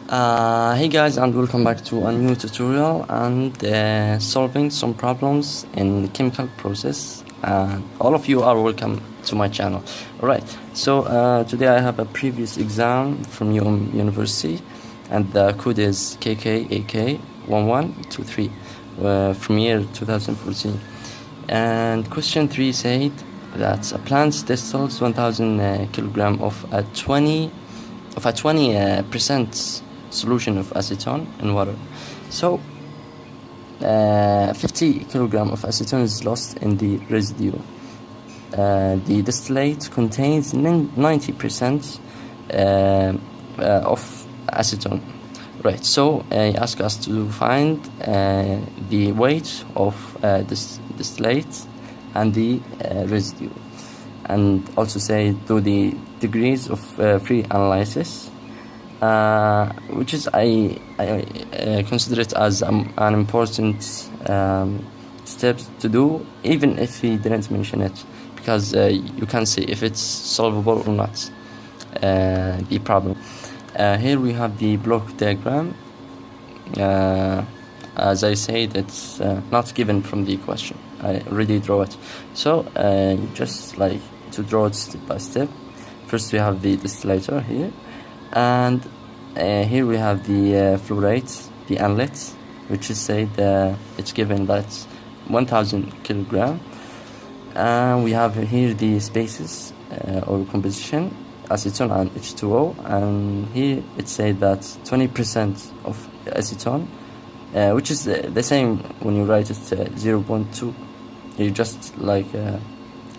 Hey guys, and welcome back to a new tutorial and solving some problems in chemical process. All of you are welcome to my channel. Alright, so today I have a previous exam from your university, and the code is KKEK 1123 from year 2014. And question 3 said that a plant distills 1000 kilogram of a 20% solution of acetone in water. So 50 kilogram of acetone is lost in the residue. The distillate contains 90% of acetone. Right, so I ask us to find the weight of this distillate and the residue, and also say do the degrees of free analysis, which is I consider it as an important step to do, even if we didn't mention it, because you can see if it's solvable or not, the problem. Here we have the block diagram. As I said, it's not given from the question. I already draw it. So just like to draw it step by step. First we have the distillator here, and here we have the flow rate, the inlet, which is said it's given that 1000 kilogram. And we have here the spaces or composition, acetone and H2O, and here it said that 20% of acetone, which is the same when you write it 0.2. You just like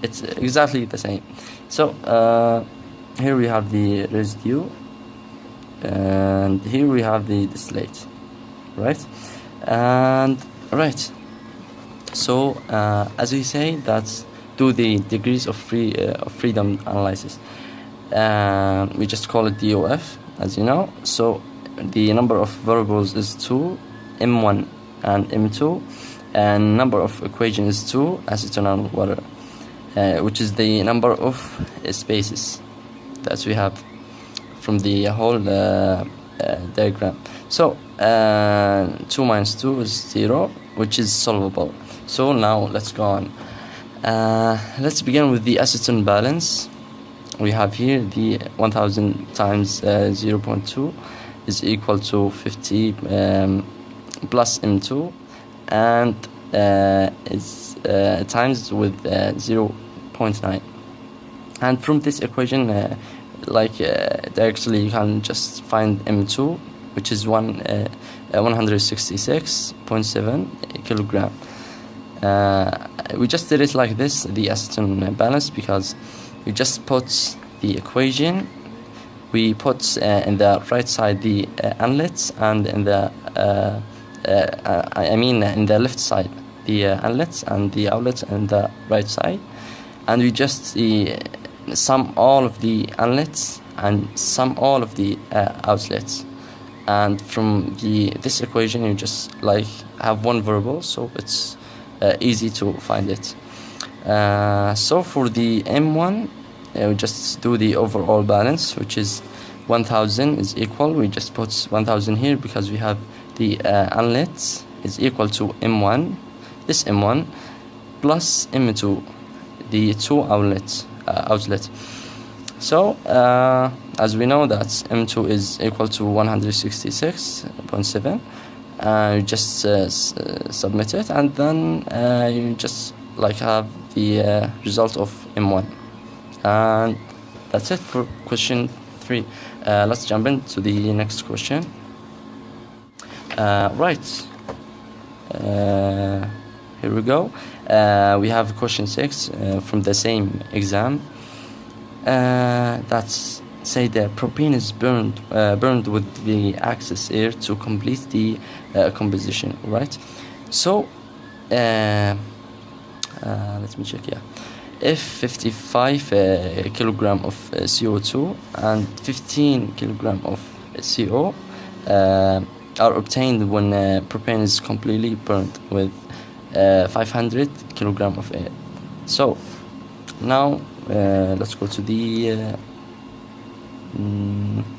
it's exactly the same. So here we have the residue, and here we have the distillate, right? And right, so as we say, that's do the degrees of freedom analysis. We just call it DOF, as you know. So the number of variables is 2, M1 and M2, and number of equations is 2, acetone and water, which is the number of spaces that we have from the whole diagram. So 2 minus 2 is 0, which is solvable. So now let's go on. Let's begin with the acetone balance. We have here the 1000 times 0.2 is equal to 50 plus M2, and is times with 0.9. And from this equation, directly you can just find M2, which is 166.7 kilogram. We just did it like this, the acetone balance, because we just put the equation, we put in the right side the inlets, and in the in the left side the inlets, and the outlets in the right side, and we just sum all of the inlets and sum all of the outlets, and from this equation you just like have one variable, so it's easy to find it. So for the M1, we just do the overall balance, which is 1000 is equal, we just put 1000 here because we have the inlet is equal to M1, this M1 plus M2, the 2 outlets. So as we know that M2 is equal to 166.7, you just submit it, and then you just like have the result of M1, and that's it for question 3. Let's jump into the next question. Right, here we go. We have question 6 from the same exam. That's say the propane is burned with the excess air to complete the composition, right? So let me check. Yeah, if 55 kilogram of CO2 and 15 kilogram of CO are obtained when propane is completely burned with 500 kilogram of air. So now let's go to the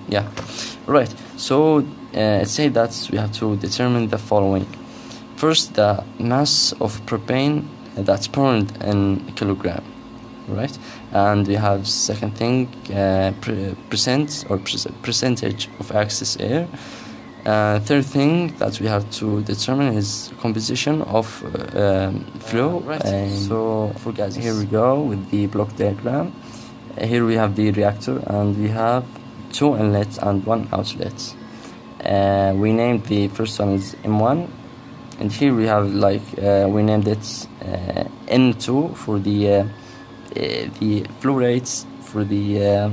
Yeah, right. So it says that we have to determine the following. First, the mass of propane that's burned in a kilogram, right? And we have second thing, percentage of excess air. Third thing that we have to determine is composition of flow. Right. So for gases, here we go with the block diagram. Here we have the reactor, and we have 2 inlets and 1 outlet. We named the first one is M1, and here we have we named it N2 for the flow rates for the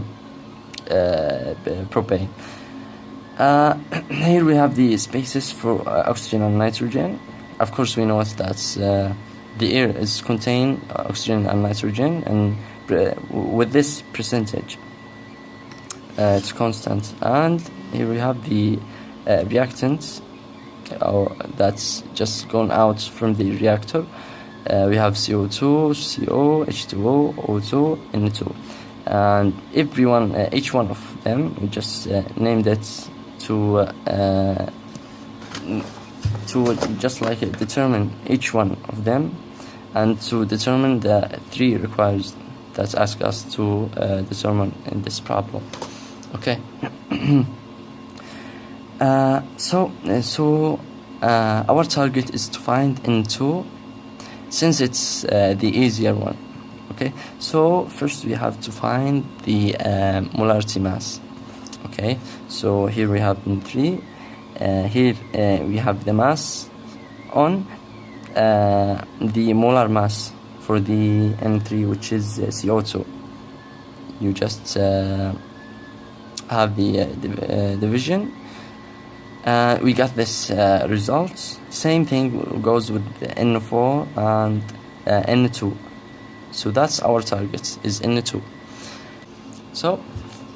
propane. Here we have the spaces for oxygen and nitrogen. Of course, we know that the air is contain oxygen and nitrogen, and with this percentage, it's constant. And here we have the reactants, that's just gone out from the reactor. We have CO2, CO, H2O, O2, N2, and each one of them, we just named it to just determine each one of them, and to determine the 3 requires that ask us to determine in this problem. Okay. So our target is to find N2, since it's the easier one. Okay, so first we have to find the molarity mass. Okay, so here we have N3. Here we have the mass on the molar mass for the N3, which is CO2. You just have the division. We got this result. Same thing goes with the N4 and N2. So that's our target, is N2. So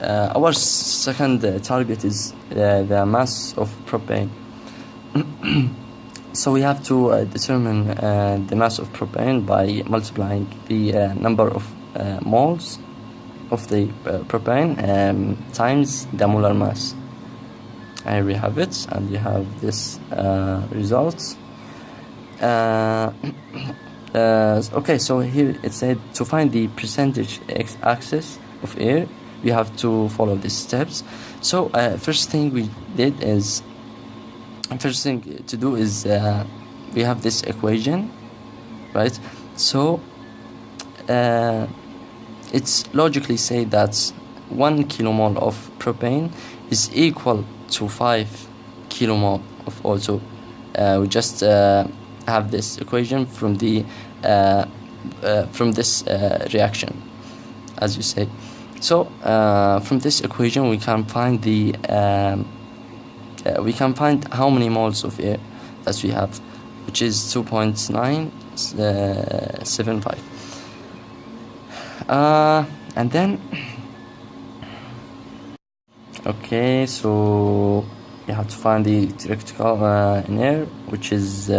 our second target is the mass of propane. So we have to determine the mass of propane by multiplying the number of moles of the propane times the molar mass. Here we have it, and we have this results. Okay, so here it said to find the percentage axis of air, we have to follow these steps. So first thing to do is we have this equation, right? So it's logically say that 1 kilomole of propane is equal to 5 kilomole of O2. We just have this equation from the from this reaction, as you say. So from this equation we can find the how many moles of air that we have, which is 2.975. And then okay, so you have to find the theoretical in air, which is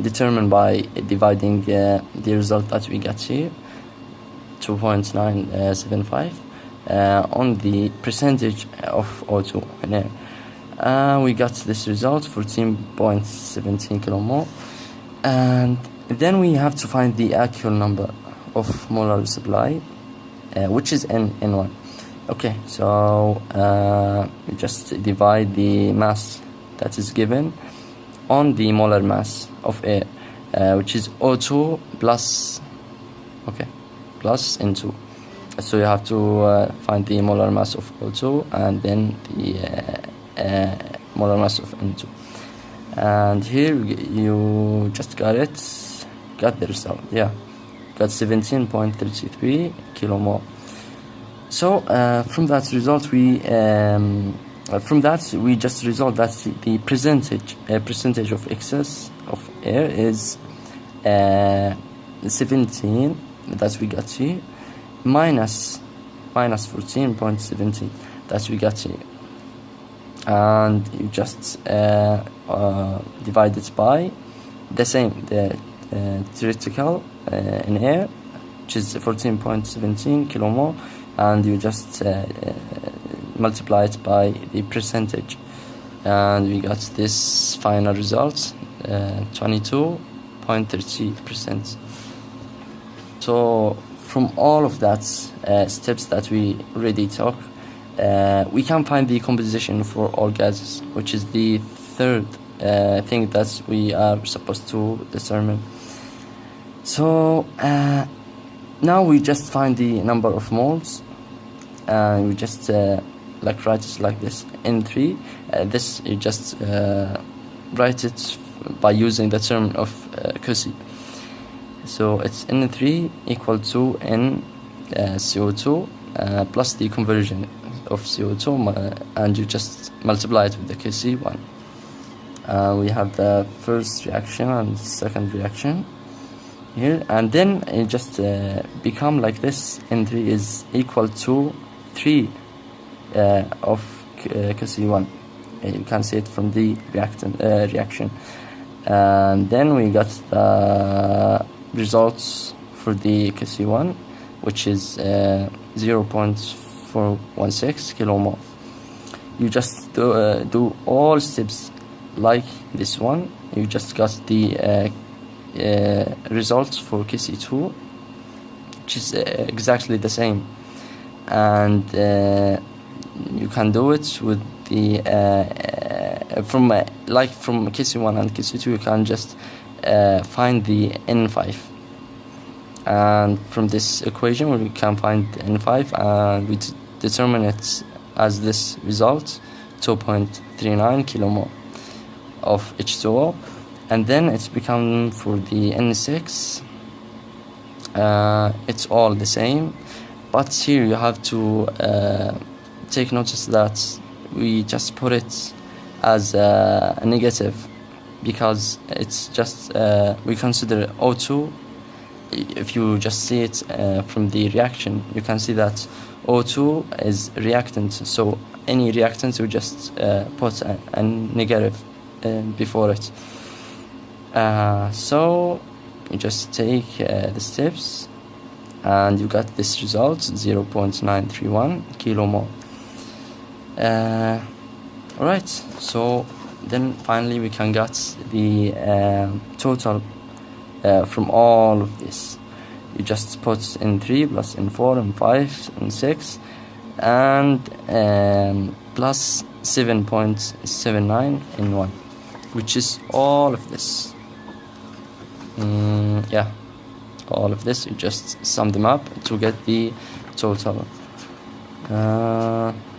determined by dividing the result that we got here, 2.975, on the percentage of O2 in air. We got this result, 14.17 kilomole, and then we have to find the actual number of molar supply, which is N1. Okay, so we just divide the mass that is given on the molar mass of air, which is O2 plus N2. So you have to find the molar mass of O2 and then the molar mass of N2. And here you just got the result. Yeah, got 17.33 kilomole. So from that result we just result that the percentage of excess of air is 17 that we got here, minus 14.17 that we got here, and you just divide it by the theoretical in air, which is 14.17 kilomole. and you just multiply it by the percentage, and we got this final result, 22.30%. So from all of that steps that we already took, we can find the composition for all gases, which is the third thing that we are supposed to determine. So now we just find the number of moles, and we just like write it like this, N3. This you just write it by using the term of KKEK. So it's N3 equal to N CO2 plus the conversion of CO2, and you just multiply it with the KC1. We have the first reaction and second reaction here, and then it just become like this. N3 is equal to 3 of KC1. You can see it from the reaction, and then we got the results for the KC1, which is 0.416 kilomole. You just do all steps like this one. You just got the results for KC2, which is exactly the same, and you can do it with the from KC1 and KC2. You can just find the N5, and from this equation we can find N5, and we determine it as this result, 2.39 kilomole of H2O. And then it's become for the N6, it's all the same, but here you have to take notice that we just put it as a negative, because it's just we consider O2. If you just see it from the reaction, you can see that O2 is reactant, so any reactant you just put a negative before it. So you just take the steps, and you got this result, 0.931 kilomole. Alright, so then finally we can get the total from all of this. You just put in 3 plus in 4 and 5 and 6 and plus 7.79 in 1, which is all of this. Yeah, all of this. You just sum them up to get the total.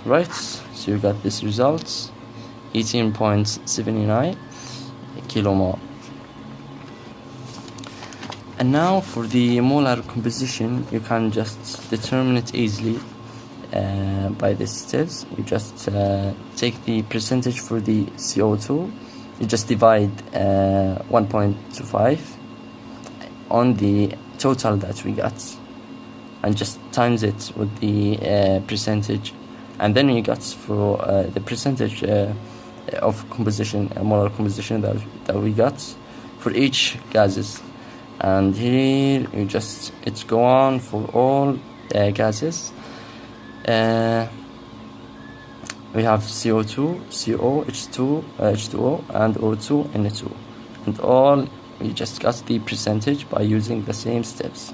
Right, so you got this result, 18.79 kilomole. And now for the molar composition, you can just determine it easily by these steps. You just take the percentage for the CO2, you just divide 1.25 on the total that we got, and just times it with the percentage, and then you got for the percentage of composition, molar composition that we got for each gases. And here you just, it's go on for all gases. We have CO2, CO, H2, H2O, and O2, N2, and all we just got the percentage by using the same steps.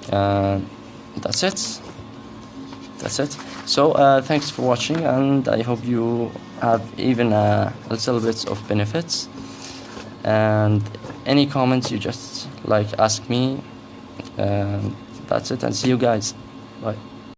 That's it. So thanks for watching, and I hope you have even a little bit of benefits. And any comments, you just like ask me. That's it, and see you guys. Bye.